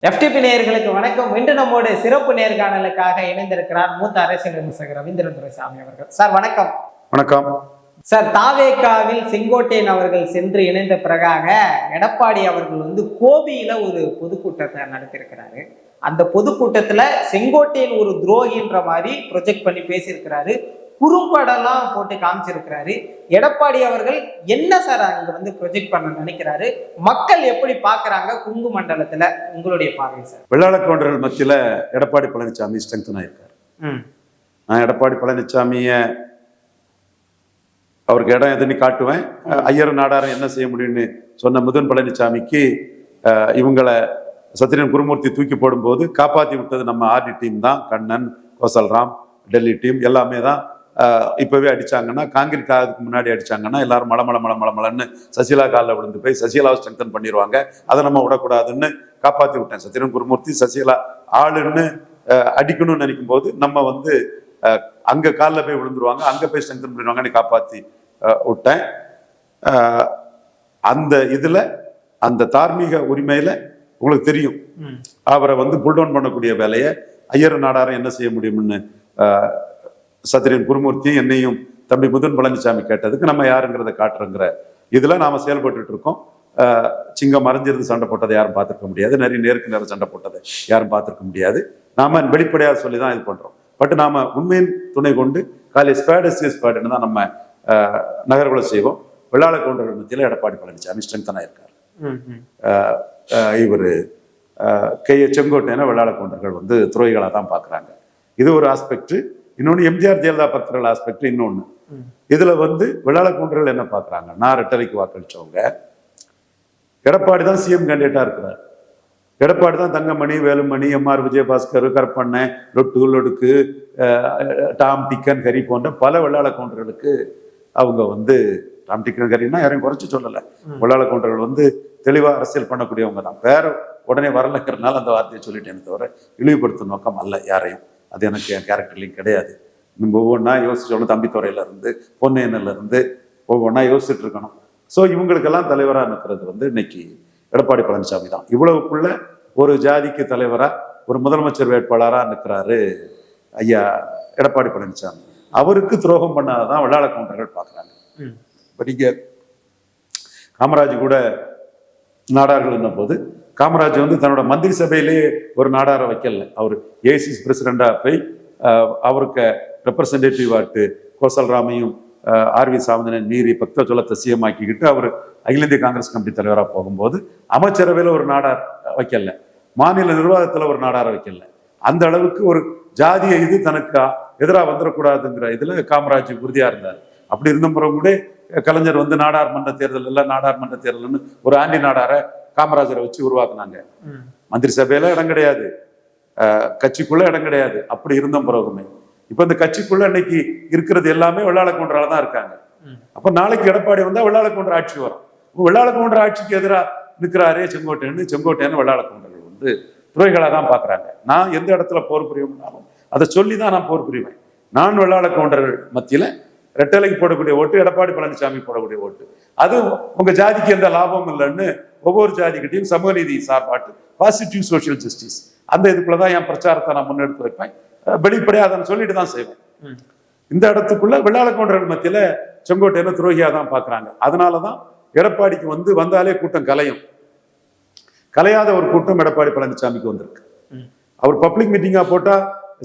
FTP நேயர்களுக்கு வணக்கம். இன்று நம்மோடு சிறப்பு நேர்காணலுக்காக இணைந்திருக்கிறார் மூத்த அரசியல் விமர்சகர் ரவீந்திரன் துரைசாமி அவர்கள். சார் வணக்கம். வணக்கம் சார். தாவேகாவில் செங்கோட்டையன் அவர்கள் சென்று இணைந்த பிறகாக எடப்பாடி அவர்கள் கோபியில ஒரு பொதுக்கூட்டத்தை நடத்திருக்கிறாரு. அந்த பொதுக்கூட்டத்துல செங்கோட்டையன் ஒரு துரோகின்ற மாதிரி ப்ரொஜெக்ட் பண்ணி பேசியிருக்கிறாரு. குறும்படெல்லாம் போட்டு காமிச்சிருக்கிறாரு. எடப்பாடி அவர்கள் என்ன சார் அங்க ப்ரொஜெக்ட் பண்ண நினைக்கிறாரு? மக்கள் எப்படி பாக்குறாங்க குங்கு மண்டலத்துல? உங்களுடைய பார்வை சார். வெள்ளாளக்கவுண்டர்கள் மத்தியில எடப்பாடி பழனிசாமி ஸ்ட்ரெங்தன் ஆயிருக்காரு. நான் எடப்பாடி பழனிசாமிய அவருக்கு இடம் எதுன்னு காட்டுவேன், ஐயர் நாடாரம் என்ன செய்ய முடியும்னு சொன்ன முதன் பழனிசாமிக்கு இவங்களை சத்திரியன் குருமூர்த்தி தூக்கி போடும்போது காப்பாற்றி விட்டது நம்ம ஆர்டி டீம் தான். கண்ணன், கோசல்ராம், டெல்லி டீம் எல்லாமே தான். இப்பவே அடிச்சாங்கன்னா, காங்கிரீட் ஆகிறதுக்கு முன்னாடி அடிச்சாங்கன்னா எல்லாரும் மலன்னு சசிகலா காலில் விழுந்து போய் சசிகலாவை ஸ்ட்ரெங்தன் பண்ணிடுவாங்க. அதை நம்ம விடக்கூடாதுன்னு காப்பாற்றி விட்டேன். சத்திரியன் குருமூர்த்தி சசிகலா ஆளுன்னு அடிக்கணும்னு நினைக்கும் போது நம்ம அங்க காலில் போய் விழுந்துருவாங்க, அங்க போய் ஸ்ட்ரெங்தன் பண்ணிடுவாங்கன்னு காப்பாற்றி விட்டேன். அந்த இதுல அந்த தார்மீக உரிமையில உங்களுக்கு தெரியும், அவரை புல்டவுன் பண்ணக்கூடிய வேலையை ஐயர் நாடாரம் என்ன செய்ய முடியும்னு சத்திரியன் குருமூர்த்தியும் என்னையும் தம்பி முதன் பழனிசாமி கேட்டதுக்கு நம்ம யாருங்கிறத காட்டுறோங்கிற இதுல நாம செயல்பட்டு இருக்கோம். சிங்கம் மறைஞ்சிருந்து சண்டை போட்டதை யாரும் பார்த்துருக்க முடியாது, நிறைய நேருக்கு நேரம் சண்டை போட்டதை யாரும் பார்த்துருக்க முடியாது. நாம வெளிப்படையாக சொல்லி தான் இது பண்றோம். பட் நாம உண்மையின் துணை கொண்டு காலை ஸ்பேடுன்னு தான் நம்ம நகர்வுகளை செய்வோம். வெள்ளாளக்கவுண்டர்கள் மத்தியில் எடப்பாடி பழனிசாமி ஸ்ட்ரெங்தனா இருக்காரு. இவர் செங்கோட்டையனை வெள்ளாளக்கவுண்டர்கள் துறைகளாக தான் பார்க்குறாங்க. இது ஒரு ஆஸ்பெக்ட். இன்னொன்று எம்ஜிஆர் ஜெயலலிதா பக்தர்கள் ஆஸ்பெக்ட் இன்னொன்று. இதுல வெள்ளாளக்கவுண்டர்கள் என்ன பார்க்குறாங்க, நான் ரெட்டலைக்கு வாக்களிச்சவங்க எடப்பாடி தான் சிஎம் கேண்டிடேட்டா இருக்கிறார். எடப்பாடி தான் தங்கமணி, வேலுமணி, எம்ஆர் விஜயபாஸ்கர், கருப்பண்ணன், லொடுக்கு, டாம் டிக்கன் ஹரி போன்ற பல வெள்ளாளக்கவுண்டர்களுக்கு அவங்க டாம் டிக்கன் ஹரின்னா யாரையும் குறைச்சி சொல்லலை. வெள்ளாளக்கவுண்டர்கள் தெளிவா அரசியல் பண்ணக்கூடியவங்க தான். வேற உடனே வரலைங்கிறதுனால அந்த வார்த்தையை சொல்லிட்டேன்னு தவிர இழிவுபடுத்தும் நோக்கம் அல்ல யாரையும். அது எனக்கு என் கேரக்டர்லையும் கிடையாது. நம்ம ஒவ்வொன்றா யோசிச்சோம். தம்பித்துறையில இருந்து பொன்னையனில் இருந்து ஒவ்வொன்றா யோசிச்சுட்டு இருக்கணும். ஸோ இவங்களுக்கெல்லாம் தலைவராக நிற்கிறது இன்னைக்கு எடப்பாடி பழனிசாமி தான். இவ்வளவுக்குள்ள ஒரு ஜாதிக்கு தலைவரா, ஒரு முதலமைச்சர் வேட்பாளராக நிற்கிறாரு ஐயா எடப்பாடி பழனிசாமி. அவருக்கு துரோகம் பண்ணாதான் வெள்ளாளக்கவுண்டர்கள் பார்க்குறாங்க. இப்போ நீங்க காமராஜ் கூட நாடார்கள் என்ன போது காமராஜ் தன்னோட மந்திரி சபையிலேயே ஒரு நாடார வைக்கல. அவர் ஏசிஸ் பிரசிடண்டா போய் அவருக்கு ரெப்ரசன்டேட்டிவ் ஆட்டு கோசல்ராமையும் ஆர்வி சாமிந்தரன் மீறி பக்த சொல்லத்தை சிஎம் ஆக்கிக்கிட்டு அவர் அகில இந்திய காங்கிரஸ் கமிட்டி தலைவராக போகும்போது அமைச்சரவையில் ஒரு நாடார் வைக்கல, மாநில நிர்வாகத்தில் ஒரு நாடார வைக்கல. அந்த அளவுக்கு ஒரு ஜாதிய இது தனக்கு எதிராக வந்துடக்கூடாதுங்கிற இதுல காமராஜ் உறுதியா இருந்தார். அப்படி இருந்த பிறகு கூட கலைஞர் நாடாளுமன்ற தேர்தல் இல்லை, நாடாளுமன்ற தேர்தல்னு ஒரு ஆண்டி நாடார காமராஜரை வச்சு உருவாக்குனாங்க. மந்திரி சபையில இடம் கிடையாது, கட்சிக்குள்ள இடம் கிடையாது. அப்படி இருந்த பிறகுமே இப்ப இந்த கட்சிக்குள்ள இன்னைக்கு இருக்கிறது எல்லாமே வெள்ளாளக்கவுண்டரால தான் இருக்காங்க. அப்ப நாளைக்கு எடப்பாடி வெள்ளாளக்கவுண்டர் ஆட்சி வரும். வெள்ளாளக்கவுண்டர் ஆட்சிக்கு எதிராக நிற்கிறாரே செங்கோட்டையன் வெள்ளாளக்கவுண்டர்கள் துறைகளா தான் பாக்குறாங்க. நான் எந்த இடத்துல போர் புரியும்னாலும் அதை சொல்லிதான் நான் போர் புரிவேன். நான் வெள்ளாளக்கவுண்டர்கள் மத்தியில ரெட்டலைக்கு போடக்கூடிய ஓட்டு எடப்பாடி பழனிசாமி போடக்கூடிய ஓட்டு. அது உங்க ஜாதிக்கு எந்த லாபமும் இல்லைன்னு ஒவ்வொரு ஜாதிக்கிட்டையும் சமூக நீதி சார்பாட்டு, பாசிட்டிவ் சோசியல் ஜஸ்டிஸ் அந்த இதுக்குள்ளதான் என் பிரச்சாரத்தை நான் முன்னெடுத்து வைப்பேன். வெளிப்படையா அதை சொல்லிட்டு தான் செய்வேன். இந்த இடத்துக்குள்ள வெள்ளாளக்கவுண்டர்கள் மத்தியில செங்கோட்டையனை துரோகியா தான் பாக்குறாங்க. அதனாலதான் எடப்பாடிக்கு வந்தாலே கூட்டம் கலையும். கலையாத ஒரு கூட்டம் எடப்பாடி பழனிசாமிக்கு வந்திருக்கு. அவர் பப்ளிக் மீட்டிங்கா போட்டா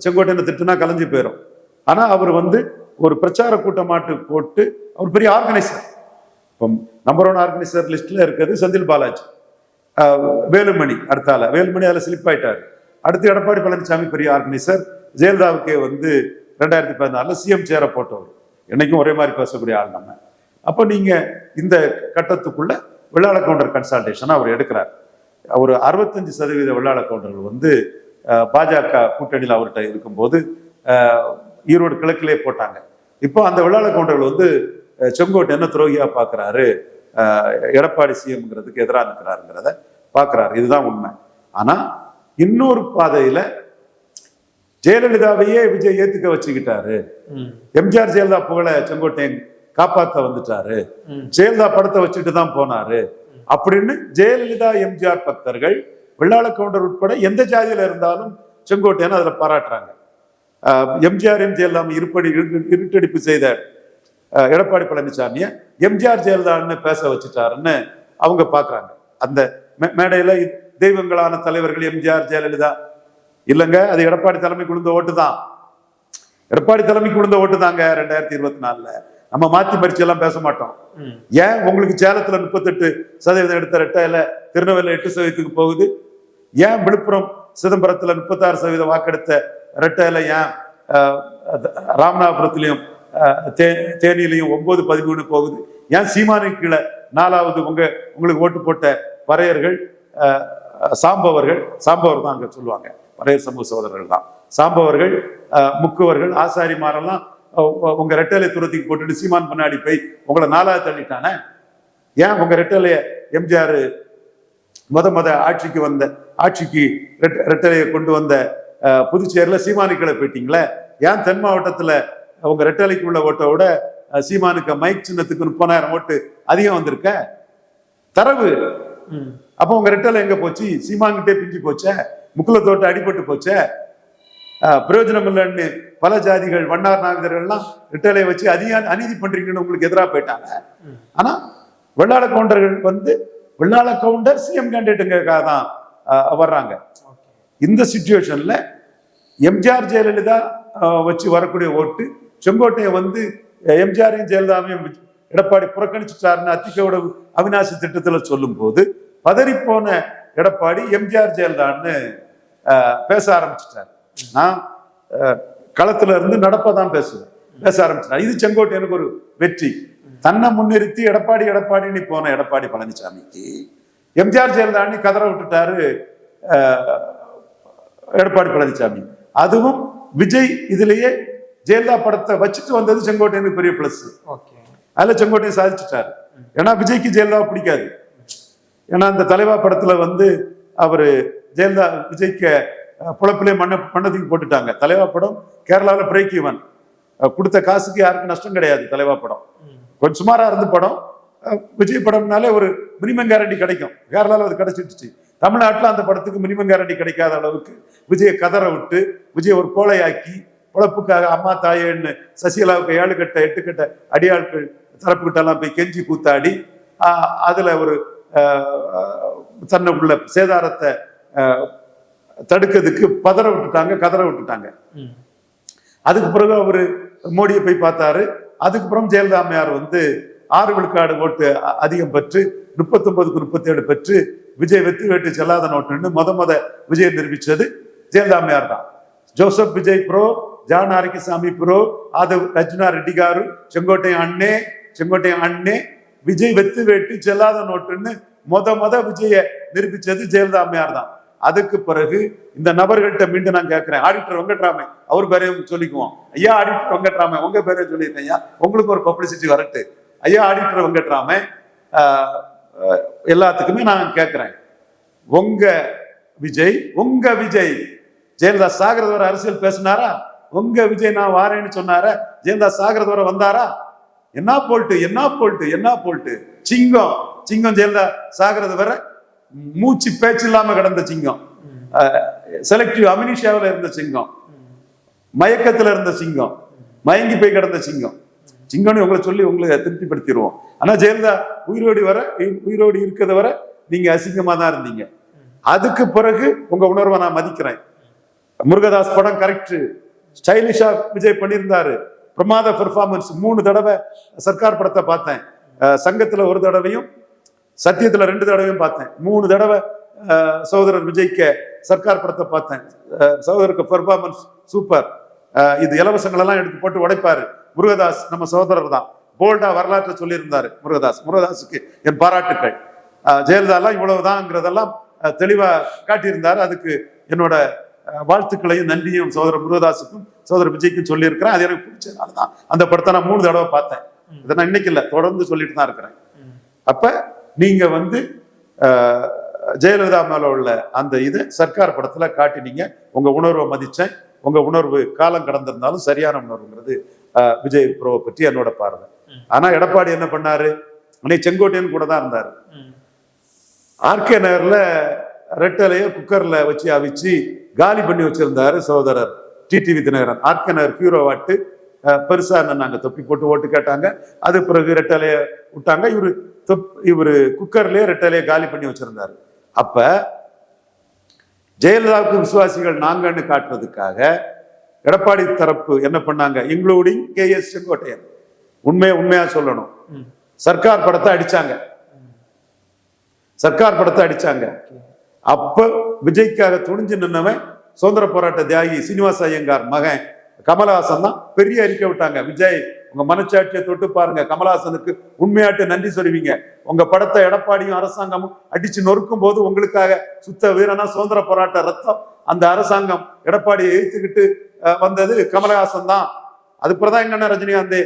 செங்கோட்டையனை திட்டுனா கலைஞ்சு போயிடும். ஆனா அவர் ஒரு பிரச்சார கூட்டமாட்டு போட்டு அவர் பெரிய ஆர்கனைசர். இப்போ நம்பர் 1 ஆர்கனைசர் லிஸ்ட்ல இருக்கிறது செந்தில் பாலாஜி, வேலுமணி அடுத்தால. வேலுமணி அதில் ஸ்லிப் ஆயிட்டாரு. அடுத்து எடப்பாடி பழனிசாமி பெரிய ஆர்கனைசர். ஜெயலலிதாவுக்கு 2014 சிஎம் சேர போட்டவர். என்னைக்கும் ஒரே மாதிரி பேசக்கூடிய ஆள் நம்ம. அப்போ நீங்க இந்த கட்டத்துக்குள்ள வெள்ளாளக்கவுண்டர் கன்சல்டேஷன் அவர் எடுக்கிறார். ஒரு 65% வெள்ளாளக்கவுண்டர்கள் பாஜக கூட்டணியில் அவர்கிட்ட இருக்கும்போது ஈரோடு கிழக்கிலே போட்டாங்க. இப்போ அந்த வெள்ளாளக்கவுண்டர்கள் செங்கோட்டையனை துரோகியா பாக்குறாரு, எடப்பாடி சிஎம்ங்கிறதுக்கு எதிராக நிற்கிறாருங்கிறத பாக்குறாரு. இதுதான் உண்மை. ஆனா இன்னொரு பாதையில ஜெயலலிதாவையே விஜய் ஏத்துக்க வச்சுக்கிட்டாரு. எம்ஜிஆர் ஜெயலலிதா புகழ செங்கோட்டையன் காப்பாத்த வந்துட்டாரு, ஜெயலலிதா படத்தை வச்சுட்டு தான் போனாரு அப்படின்னு ஜெயலலிதா எம்ஜிஆர் பக்தர்கள் வெள்ளாள கவுண்டர் உட்பட எந்த ஜாதியில இருந்தாலும் செங்கோட்டையன் அதுல பாராட்டுறாங்க. எம்ஜிஆர் ஜெயலலிதா இருட்டடிப்பு செய்த எடப்பாடி பழனிசாமியை எம்ஜிஆர் ஜெயலலிதான்னு பேச வச்சுட்டாருன்னு அவங்க பாக்குறாங்க. அந்த மேடையில தெய்வங்களான தலைவர்கள் எம்ஜிஆர் ஜெயலலிதா இல்லைங்க, அது எடப்பாடி தலைமைக்கு விழுந்த ஓட்டு தான். எடப்பாடி தலைமைக்கு விழுந்த ஓட்டு தாங்க 2024. நம்ம மாத்தி மறிச்சு எல்லாம் பேச மாட்டோம். ஏன் உங்களுக்கு சேலத்துல 38% எடுத்த ரெட்டையில திருநெல்வேலி 8% போகுது? ஏன் விழுப்புரம் சிதம்பரத்துல 36% வாக்கெடுத்த ரெட்டையில ஏன் ராமநாதபுரத்திலையும் தேனியிலையும் 9-13 போகுது? ஏன் சீமானுக்கு கீழே 4வது உங்களுக்கு ஓட்டு போட்ட பறையர்கள் சாம்பவர் தான் அங்க சொல்லுவாங்க, பறையர் சமூக சகோதரர்கள் தான் சாம்பவர்கள், முக்குவர்கள், ஆசாரிமாரெல்லாம் உங்க ரெட்டலை துரத்துக்கு போட்டுட்டு சீமான் முன்னாடி போய் உங்களை 4வது தள்ளிட்டானே. ஏன் உங்க ரெட்டலைய எம்ஜிஆர் ஆட்சிக்கு ரெட்டலையை கொண்டு வந்த புதுச்சேரியில சீமானுக்களை போயிட்டீங்களே? ஏன் தென் மாவட்டத்துல உங்க ரெட்டலைக்கு உள்ள ஓட்டை விட சீமானுக்கு மைக் சின்னத்துக்கு 30,000 ஓட்டு அதிகம் வந்திருக்க தரவு. அப்ப உங்க ரெட்டலை எங்க போச்சு? சீமான்கிட்டே பிஞ்சு போச்ச, முக்குலத்தோட்ட அடிபட்டு போச்ச, பிரயோஜனம் இல்லைன்னு பல ஜாதிகள் வண்ணார் நாகதர்கள்லாம் ரெட்டலையை வச்சு அநீதி பண்றீங்கன்னு உங்களுக்கு எதிராக போயிட்டாங்க. ஆனா வெள்ளாள கவுண்டர்கள் வெள்ளாள கவுண்டர் சிஎம் கேண்டிடேட்டுங்கிறதுக்காக தான் வர்றாங்க. இந்த சிச்சுவேஷன்ல எம்ஜிஆர் ஜெயலலிதா வச்சு வரக்கூடிய ஓட்டு செங்கோட்டையை எம்ஜிஆரையும் ஜெயலலிதாவையும் எடப்பாடி புறக்கணிச்சுட்டாருன்னு அத்திக்கோட அவிநாசி திட்டத்துல சொல்லும் போது பதறிப்போன எடப்பாடி எம்ஜிஆர் ஜெயலலிதான்னு பேச ஆரம்பிச்சுட்டாரு. நான் களத்துல இருந்து நடப்பதான் பேச ஆரம்பிச்சிட்டாரு. இது செங்கோட்டையனுக்கு ஒரு வெற்றி. தன்னை முன்னிறுத்தி எடப்பாடின்னு போன எடப்பாடி பழனிசாமிக்கு எம்ஜிஆர் ஜெயலலிதான்னு கதற விட்டுட்டாரு எடப்பாடி பழனிசாமி. அதுவும் விஜய் இதுலயே ஜெயலலிதா படத்தை வச்சுட்டு வந்தது செங்கோட்டையனுக்கு பெரிய பிளஸ். அதுல செங்கோட்டையன் சாதிச்சுட்டாரு. ஏன்னா விஜய்க்கு ஜெயலலிதா பிடிக்காது. ஏன்னா அந்த தலைவா படத்துல அவரு ஜெயலலிதா விஜய்க்கு புலப்பிலே மண்ணத்துக்கு போட்டுட்டாங்க. தலைவா படம் கேரளாவில் பிரேக் ஈவன், கொடுத்த காசுக்கு யாருக்கும் நஷ்டம் கிடையாது. தலைவா படம் கொஞ்சம் சுமாரா இருந்து படம். விஜய் படம்னாலே ஒரு மினிமம் கேரண்டி கிடைக்கும். கேரளாவில் அது கிடைச்சிடுச்சு. தமிழ்நாட்டில் அந்த படத்துக்கு மினிமம் கேரண்டி கிடைக்காத அளவுக்கு விஜயை கதற விட்டு விஜய் ஒரு கோழையாக்கி பொழப்புக்காக அம்மா தாயேன்னு சசிகலாவுக்கு 7 கட்ட 8 கட்ட அடியாட்கள் தரப்புக்கிட்ட எல்லாம் போய் கெஞ்சி கூத்தாடி அதுல ஒரு தன்னை உள்ள சேதாரத்தை தடுக்கிறதுக்கு கதற விட்டுட்டாங்க. அதுக்கு பிறகு அவரு மோடியை போய் பார்த்தாரு. அதுக்கப்புறம் ஜெயலலிதா அம்மையார் 6 விழுக்காடு ஓட்டு அதிகம் பெற்று 39-37 பெற்று விஜய் வெற்றி வேட்டு செல்லாத நோட்டுன்னு முத விஜய் நிரூபிச்சது ஜெயலலிதா அம்மையார் தான். Joseph Vijay bro, John Arokiasamy bro, Aadhav ரஜினா ரெட்டி காரு, செங்கோட்டையன் அண்ணே விஜய் வெற்றி வேட்டு செல்லாத நோட்டுன்னு முத விஜய நிரூபிச்சது ஜெயலலிதா அம்மையார் தான். அதுக்கு பிறகு இந்த நபர்கள்ட்ட மீண்டும் நான் கேட்கிறேன், ஆடிட்டர் வெங்கட்ராமன் அவர் பேரையும் சொல்லிக்குவோம். ஐயா ஆடிட்டர் வெங்கட்ராமன் உங்க பேரையும் சொல்லியிருக்கேன் ஐயா, உங்களுக்கு ஒரு பப்ளிசிட்டி வரட்டு. ஐயா ஆடிட்டர் வெங்கட்ராமன் எல்லாத்துக்குமே நான் கேட்கிறேன், உங்க விஜய் ஜெயலலிதா சாகரத வரை அரசியல் பேசினாரா? உங்க விஜய் நான் வாரேன்னு சொன்னார? ஜெயலலிதா சாகரத வரை வந்தாரா? என்ன போல்ட்டு சிங்கம் ஜெயலலிதா சாகரத வரை மூச்சு பேச்சு இல்லாம கிடந்த சிங்கம், செலக்டிவ் அமினிஷாவில் இருந்த சிங்கம், மயக்கத்துல இருந்த சிங்கம், மயங்கி போய் கிடந்த சிங்கம்னு உங்களை சொல்லி உங்களை திருப்திப்படுத்திடுவோம். ஆனா ஜெயலலிதா உயிரோடு இருக்கிறத வரை நீங்க அசிங்கமா தான் இருந்தீங்க. அதுக்கு பிறகு உங்க உணர்வை நான் மதிக்கிறேன். முருகதாஸ் படம் கரெக்ட், ஸ்டைலிஷா விஜய் பண்ணியிருந்தாரு, பிரமாத பெர்ஃபார்மன்ஸ். 3 தடவை சர்க்கார் படத்தை பார்த்தேன். சங்கத்துல 1 தடவையும் சத்தியத்துல 2 தடவையும் பார்த்தேன். 3 தடவை சகோதரர் விஜய்க்கு சர்க்கார் படத்தை பார்த்தேன். சகோதரருக்கு பெர்ஃபார்மன்ஸ் சூப்பர். இது இலவசங்கள் எல்லாம் எடுத்து போட்டு உடைப்பாரு. முருகதாஸ் நம்ம சகோதரர் தான், போல்டா வரலாற்றை சொல்லியிருந்தாரு முருகதாஸுக்கு என் பாராட்டுக்கள். ஜெயலலிதா எல்லாம் இவ்வளவுதான்ங்கிறதெல்லாம் தெளிவா காட்டியிருந்தாரு. அதுக்கு என்னோட வாழ்த்துக்களையும் நன்றியும் சகோதரர் முருகதாஸுக்கும் சகோதரர் விஜய்க்கும் சொல்லியிருக்கிறேன். அது எனக்கு பிடிச்சதுனால தான் அந்த படத்தை நான் 3 தடவை பார்த்தேன். இதை நான் இன்னைக்கு இல்லை, தொடர்ந்து சொல்லிட்டு தான் இருக்கிறேன். அப்ப நீங்க ஜெயலலிதா மேல உள்ள அந்த இது சர்க்கார் படத்துல காட்டினீங்க. உங்க உணர்வை மதிச்சேன். உங்க உணர்வு காலம் கடந்திருந்தாலும் சரியான உணர்வுங்கிறது விஜய் ப்ரோவை பற்றி என்னோட பார்வை. ஆனா எடப்பாடி என்ன பண்ணாரு? அன்னைக்கு செங்கோட்டையன் கூட தான் இருந்தாரு. ஆர்கே நகர்ல ரெட்டலைய குக்கர்ல வச்சு அவிச்சு காலி பண்ணி வச்சிருந்தாரு சகோதரர் டிடிவி தினகரன். ஆர்கனர் ஹீரோவாட்டு பெருசா நாங்க தொப்பி போட்டு ஓட்டு கேட்டாங்க. அது பிறகு ரெட்டலைய விட்டாங்க. இவரு குக்கர்லயே ரெட்டலைய காலி பண்ணி வச்சிருந்தாரு. அப்ப ஜெயலலிதாவுக்கு விசுவாசிகள் நாங்கன்னு காட்டுறதுக்காக எடப்பாடி தரப்பு என்ன பண்ணாங்க, இன்க்ளூடிங் கேஎஸ் செங்கோட்டையன், உண்மையா சொல்லணும், சர்க்கார் படத்தை அடிச்சாங்க. சர்க்கார் படத்தை அடிச்சாங்க. அப்ப விஜய்க்காக துணிஞ்சு நின்னவன் சுதந்திர போராட்ட தியாகி சீனிவாச ஐயங்கார் மகன் கமலஹாசன் தான். பெரிய அறிக்கை விட்டாங்க, விஜய் உங்க மனச்சாட்சியை தொட்டு பாருங்க, கமலஹாசனுக்கு உண்மையாட்டு நன்றி சொல்லுவீங்க. உங்க படத்தை எடப்பாடியும் அரசாங்கமும் அடிச்சு நொறுக்கும் போது உங்களுக்காக சுத்த வீரனா சுதந்திர போராட்ட ரத்தம் அந்த அரசாங்கம் எடப்பாடியை எழுத்துக்கிட்டு வந்தது கமலஹாசன் தான். அதுக்கப்புறம் எங்க அண்ணன் ரஜினிகாந்த்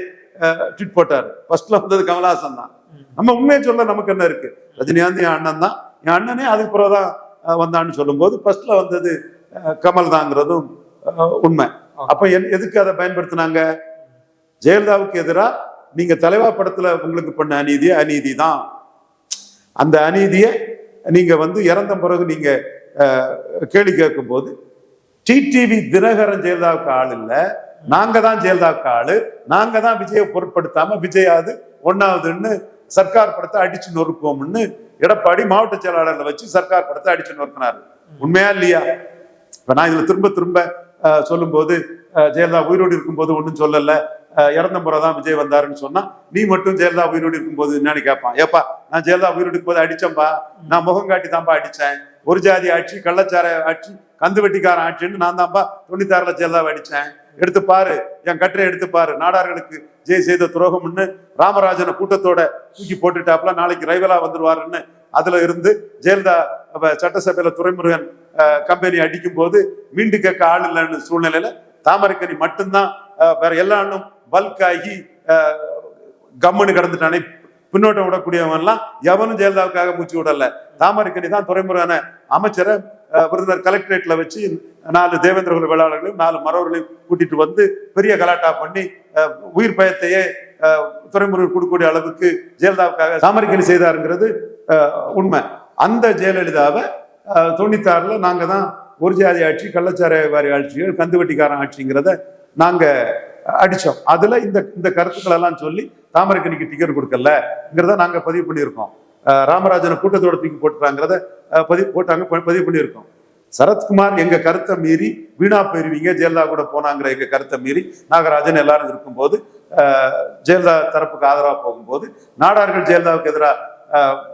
ட்வீட் போட்டாரு, ஃபர்ஸ்ட்ல வந்தது கமலஹாசன் தான். நம்ம உண்மையை சொல்ல நமக்கு என்ன இருக்கு, ரஜினிகாந்த் என் அண்ணன் தான், என் அண்ணனே அதுக்கு பிறகுதான் வந்தான்னு சொல்லும் போது ஃபர்ஸ்ட்ல வந்தது கமல் தாங்கிறதும் உண்மை. அப்ப எதுக்கு அதை பயன்படுத்தினாங்க, ஜெயலலிதாவுக்கு எதிராக நீங்க தலைவா படத்துல உங்களுக்கு பண்ண அநீதி தான். அந்த அநீதியை நீங்க இறந்த பிறகு நீங்க கேள்வி கேட்கும் போது டிடிவி தினகரன் ஜெயலலிதாவுக்கு ஆள் இல்ல, நாங்க தான் ஜெயலலிதாவுக்கு ஆளு, நாங்க தான் விஜயை பொருட்படுத்தாம விஜயாது ஒன்னாவதுன்னு சர்க்கார் படத்தை அடிச்சு நொறுக்குவோம்னு எடப்பாடி மாவட்ட செயலாளர்ல வச்சு சர்க்கார் படத்தை அடிச்சு நொறுக்கினாரு. உண்மையா இல்லையா? இப்ப நான் இதுல திரும்ப சொல்லும் போது ஜெயலலிதா உயிரோடு இருக்கும் போது ஒன்றும் சொல்லல, இறந்த முறைதான் விஜய் வந்தாருன்னு சொன்னா நீ மட்டும் ஜெயலலிதா உயிரோடு இருக்கும் போது என்னன்னு கேட்பான். ஏப்பா நான் ஜெயலலிதா உயிரோடு இருக்கும் போது அடிச்சேன்பா, நான் முகம் காட்டி தான்ப்பா அடிச்சேன், ஒரு ஜாதி ஆட்சி கள்ளச்சார ஆட்சி கந்து வெட்டிக்காரன் ஆட்சின்னு நான் தான்ப்பா 96ல ஜெயலலிதாவை அடிச்சேன். எடுத்து பாரு, என் கட்டுரை எடுத்து பாரு, நாடார்களுக்கு ஜெய் செய்த துரோகம்னு ராமராஜனை கூட்டத்தோட தூக்கி போட்டுட்டாப்ல, நாளைக்கு ரைவலா வந்துருவாருன்னு அதுல இருந்து ஜெயலலிதா சட்டசபையில துரைமுருகன் கம்பெனி அடிக்கும் போது மீண்டு கேட்க ஆள் இல்லைன்னு சூழ்நிலையில தாமரைக்கனி மட்டும்தான் வேற எல்லா ஆளும் பல்க் ஆகி கம்முன்னு கிடந்துட்டானே, பின்னோட்டம் விடக்கூடியவன் எல்லாம் எவனும் ஜெயலலிதாவுக்காக மூச்சு விடல. தாமரைக்கனி தான் துறைமுறையான அமைச்சரை விருதுநகர் கலெக்டரேட்ல வச்சு 4 தேவேந்திர குல வேளாளர்களையும் 4 மறவர்களையும் கூட்டிட்டு வந்து பெரிய கலாட்டா பண்ணி உயிர் பயத்தையே துறைமுருகன் கொடுக்கக்கூடிய அளவுக்கு ஜெயலலிதாவுக்காக தாமரைக்கனி செய்தாருங்கிறது உண்மை. அந்த ஜெயலலிதாவை 96ல நாங்க தான் ஒரு ஜாதி ஆட்சி கள்ளச்சார வாரி ஆட்சிகள் கந்து வெட்டிக்காரன் ஆட்சிங்கிறத நாங்க அடிச்சோம். அதுல இந்த கருத்துக்கள் எல்லாம் சொல்லி தாமரைக்கனிக்கு டிக்கெட் கொடுக்கலங்கிறத நாங்க பதிவு பண்ணியிருக்கோம். ராமராஜனை கூட்டத்தோட தூக்கி போட்டுறாங்கிறத பதிவு பண்ணியிருக்கோம். சரத்குமார் எங்க கருத்தை மீறி வீணா போயிருவீங்க, ஜெயலலிதா கூட போனாங்கிற எங்க கருத்தை மீறி நாகராஜன் எல்லாரும் இருக்கும்போது ஜெயலலிதா தரப்புக்கு ஆதரவா போகும்போது நாடார்கள் ஜெயலலிதாவுக்கு எதிராக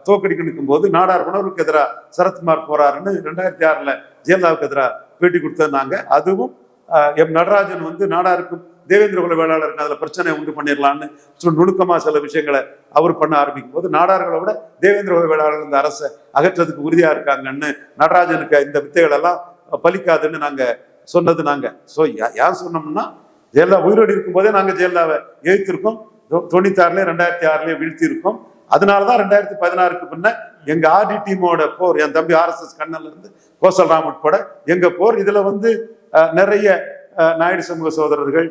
தோக்கடிக்க நிற்கும் போது நாடார் உணர்வுக்கு எதிராக சரத்குமார் போறாருன்னு 2006ல ஜெயலலிதாவுக்கு எதிராக பேட்டி கொடுத்திருந்தாங்க. அதுவும் எம் நடராஜன் நாடாருக்கும் தேவேந்திர குல வேளாளருக்கு அதுல பிரச்சனை உண்டு பண்ணிடலான்னு நுணுக்கமா சில விஷயங்களை அவர் பண்ண ஆரம்பிக்கும் போது நாடார்களை விட தேவேந்திர குல வேளாளர் இந்த அரசை அகற்றதுக்கு உறுதியா இருக்காங்கன்னு நடராஜனுக்கு இந்த வித்தைகள் எல்லாம் பலிக்காதுன்னு நாங்க சொன்னது. நாங்க யார் சொன்னோம்னா ஜெயலலிதா உயிரோடு இருக்கும் போதே நாங்க ஜெயலலிதாவை எதிர்த்திருக்கோம். 96ல 2006ல வீழ்த்தி இருக்கோம். அதனாலதான் 2016க்கு பின்ன எங்க ஆர்டி டீமோட போர், என் தம்பி RSS கண்ணன்ல இருந்து கோசல் ராம் உட்பட எங்க போர், இதுல நிறைய நாயுடு சமூக சகோதரர்கள்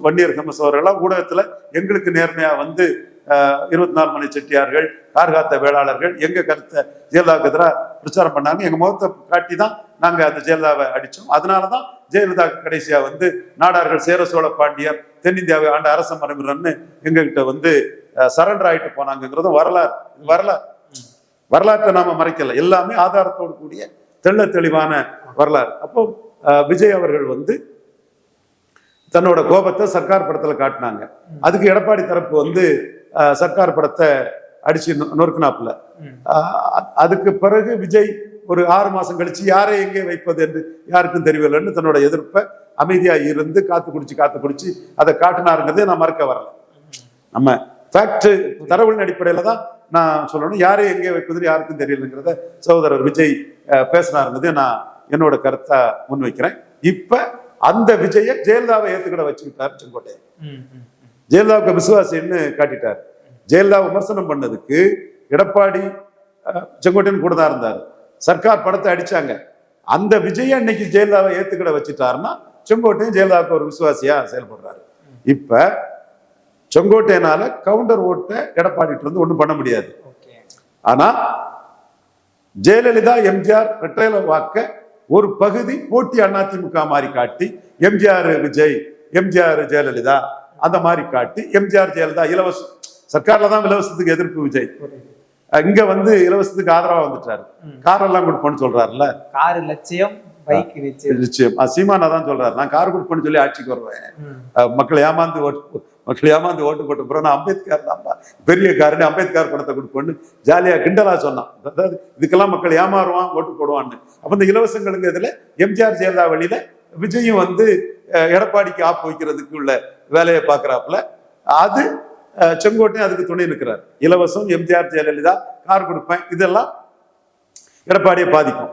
வன்னியர் சமூக சகோதரர்கள் ஊடகத்துல எங்களுக்கு நேர்மையா 24 மணி செட்டியார்கள் கார்காத்த வேளாளர்கள் எங்க கருத்தை ஜெயலலிதாவுக்கு எதிராக பிரச்சாரம் பண்ணாங்க. எங்க முகத்தை காட்டி தான் நாங்க அந்த ஜெயலலிதாவை அடிச்சோம். அதனாலதான் ஜெயலலிதா கடைசியா நாடார்கள் சேர சோழ பாண்டியர் தென்னிந்தியாவை ஆண்ட அரச மரபினர்னு எங்க கிட்ட சரண்டர் ஆயிட்டு போனாங்கிறதும் வரலாற்றை நாம மறைக்கல, எல்லாமே ஆதாரத்தோடு கூடிய தெள்ள தெளிவான வரலாறு. அப்போ விஜய் அவர்கள் தன்னோட கோபத்தை சர்க்கார் படத்துல காட்டினாங்க. அதுக்கு எடப்பாடி தரப்பு சர்க்கார் படத்தை அடிச்சு நொறுக்குனாப்புல. அதுக்கு பிறகு விஜய் ஒரு 6 மாசம் கழிச்சு யாரை எங்கே வைப்பது என்று யாருக்கும் தெரியவில்லைன்னு தன்னோட எதிர்ப்பை அமைதியா இருந்து காத்து குடிச்சு அதை காட்டினாருங்கிறதே நான் மறக்க வரல. நம்ம ஃபேக்ட் தரவுகளின் அடிப்படையில தான் நான் சொல்லணும், யாரை எங்கே வைப்பதுன்னு யாருக்கும் தெரியலங்கிறத சகோதரர் விஜய் பேசினாருங்கிறதே நான் என்னோட கருத்தா முன்வைக்கிறேன். இப்ப அந்த விஜய ஜெயலலிதாவை ஏத்துக்கிட வச்சுக்கிட்டாரு செங்கோட்டையன். ஜெயலலிதாவுக்கு விசுவாசின்னு காட்டிட்டார். ஜெயலலிதா விமர்சனம் பண்ணதுக்கு எடப்பாடி செங்கோட்டையன் கூட தான் இருந்தார். சர்க்கார் படத்தை அடிச்சாங்க. அந்த விஜய இன்னைக்கு ஜெயலலிதாவை ஏத்துக்கிட வச்சுட்டாருன்னா செங்கோட்டையன் ஜெயலலிதாவுக்கு ஒரு விசுவாசியா செயல்படுறாரு. இப்ப செங்கோட்டையனால கவுண்டர் ஓட்டை எடப்பாடிட்டு ஒண்ணும் பண்ண முடியாது. ஆனா ஜெயலலிதா எம்ஜிஆர் ரெட்டையில வாக்க ஒரு பகுதி போட்டி அதிமுக மாதிரி காட்டி எம்ஜிஆர் விஜய், எம்ஜிஆர் ஜெயலலிதா அந்த மாதிரி காட்டி எம்ஜிஆர் ஜெயலலிதா இலவசம் சர்க்கார்ல தான் இலவசத்துக்கு எதிர்ப்பு விஜய், இங்க வந்து இலவசத்துக்கு ஆதரவா வந்துட்டாரு. கார் எல்லாம் கொடுப்போன்னு சொல்றாருல்ல, காரு லட்சியம் பைக் நிச்சயம். சீமானா தான் சொல்றாரு, நான் கார் கொடுப்பேன்னு சொல்லி ஆட்சிக்கு வருவேன், மக்கள் ஏமாந்து ஓட்டு போட்டு போறோம், நான் அம்பேத்கர் தான் பெரிய காருன்னு அம்பேத்கர் படத்தை கொடுப்போன்னு ஜாலியா கிண்டலா சொன்னான். அதாவது இதுக்கெல்லாம் மக்கள் ஏமாறுவான் ஓட்டு போடுவான்னு. அப்ப இந்த இலவசங்களுங்கிறதுல எம்ஜிஆர் ஜெயலலிதா வழியில விஜயும் வந்து எடப்பாடிக்கு ஆப்பு வைக்கிறதுக்கு உள்ள வேலையை பாக்குறாப்புல. அது செங்கோட்டையும் அதுக்கு துணை நிற்கிறார். இலவசம், எம்ஜிஆர் ஜெயலலிதா, கார் கொடுப்பேன், இதெல்லாம் எடப்பாடியை பாதிக்கும்.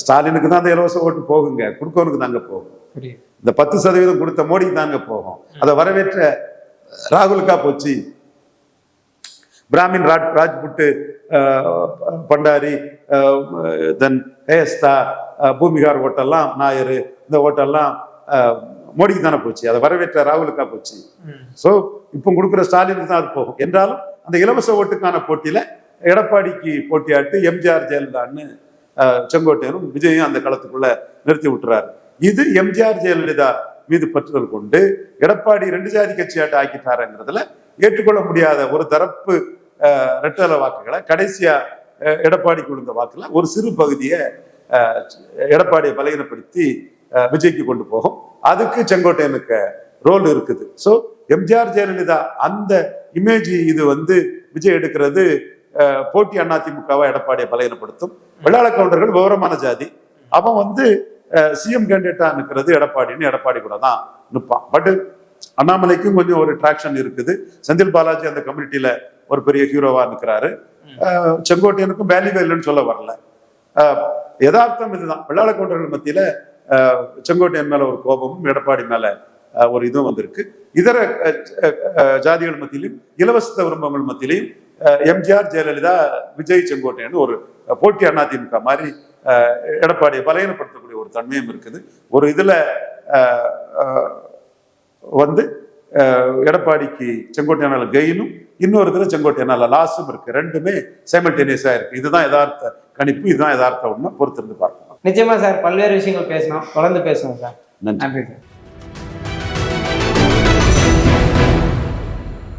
ஸ்டாலினுக்கு தான் அந்த இலவச ஓட்டு போகுங்க, கொடுக்கவனுக்கு தாங்க போகும். இந்த 10% கொடுத்த மோடிக்கு தாங்க போகும். அதை வரவேற்ற ராகுலுக்கா போச்சு. பிராமின் ராஜ்புட்டு, பண்டாரி, தென் ஏஸ்தா, பூமிகார் ஓட்டெல்லாம், நாயர், இந்த ஓட்டெல்லாம் மோடிக்கு தானே போச்சு. அதை வரவேற்ற ராகுலுக்கா போச்சு. ஸோ இப்போ கொடுக்குற ஸ்டாலினுக்கு தான் அது போகும். என்றாலும் அந்த இலவச ஓட்டுக்கான போட்டியில எடப்பாடிக்கு போட்டியாட்டு எம்ஜிஆர் ஜெயலலிதான்னு செங்கோட்டையனும் விஜயும் அந்த களத்துக்குள்ள நிறுத்தி விட்டுறாரு. இது எம்ஜிஆர் ஜெயலலிதா மீது பற்றுதல் கொண்டு எடப்பாடி 2 ஜாதி கட்சியாட்ட ஆக்கிட்டாருங்கிறதுல ஏற்றுக்கொள்ள முடியாத ஒரு தரப்பு ரெட்டல வாக்குகளை கடைசியா எடப்பாடிக்கு விழுந்த வாக்குல ஒரு சிறு பகுதியை எடப்பாடியை பலகீனப்படுத்தி விஜய்க்கு கொண்டு போகும். அதுக்கு செங்கோட்டையனுக்கு ரோல் இருக்குது. ஸோ எம்ஜிஆர் ஜெயலலிதா அந்த இமேஜ் இது வந்து விஜய் எடுக்கிறது போட்டி அதிமுகவை எடப்பாடியை பலகீனப்படுத்தும். வெள்ளாள கவுண்டர்கள் விவரமான ஜாதி, அவன் வந்து சிஎம் கேண்டிடேட்டா நிற்கிறது எடப்பாடின்னு எடப்பாடி கூட தான் நிற்பான். பட் அண்ணாமலைக்கும் கொஞ்சம் ஒரு ட்ராக்ஷன் இருக்குது. செந்தில் பாலாஜி அந்த கம்யூனிட்டியில ஒரு பெரிய ஹீரோவா நிற்கிறாரு. செங்கோட்டையனுக்கும் வேல்யூ இல்லைன்னு சொல்ல வரல. யதார்த்தம் இதுதான். வெள்ளாள கவுண்டர்கள் மத்தியில செங்கோட்டையன் மேல ஒரு கோபமும் எடப்பாடி மேல ஒரு இதுவும் வந்திருக்கு. இதர ஜாதிகள் மத்தியிலும் இலவச விரும்பங்கள் மத்தியிலையும் எம்ஜிஆர் ஜெயலலிதா விஜய் செங்கோட்டையன் ஒரு போட்டி அதிமுக மாதிரி எடப்பாடியை பலகீனப்படுத்தக்கூடிய ஒரு தன்மையும் இருக்குது. ஒரு இதுல வந்து எடப்பாடிக்கு செங்கோட்டையனால கெயினும், இன்னொரு இதுல செங்கோட்டையனால லாஸும் இருக்கு. ரெண்டுமே சைமல்டேனியஸா இருக்கு. இதுதான் யதார்த்த கணிப்பு, இதுதான் யதார்த்த உண்மை. பொறுத்திருந்து பார்க்கலாம். நிச்சயமா சார், பல்வேறு விஷயங்கள் பேசணும், தொடர்ந்து பேசணும் சார். நன்றி சார்.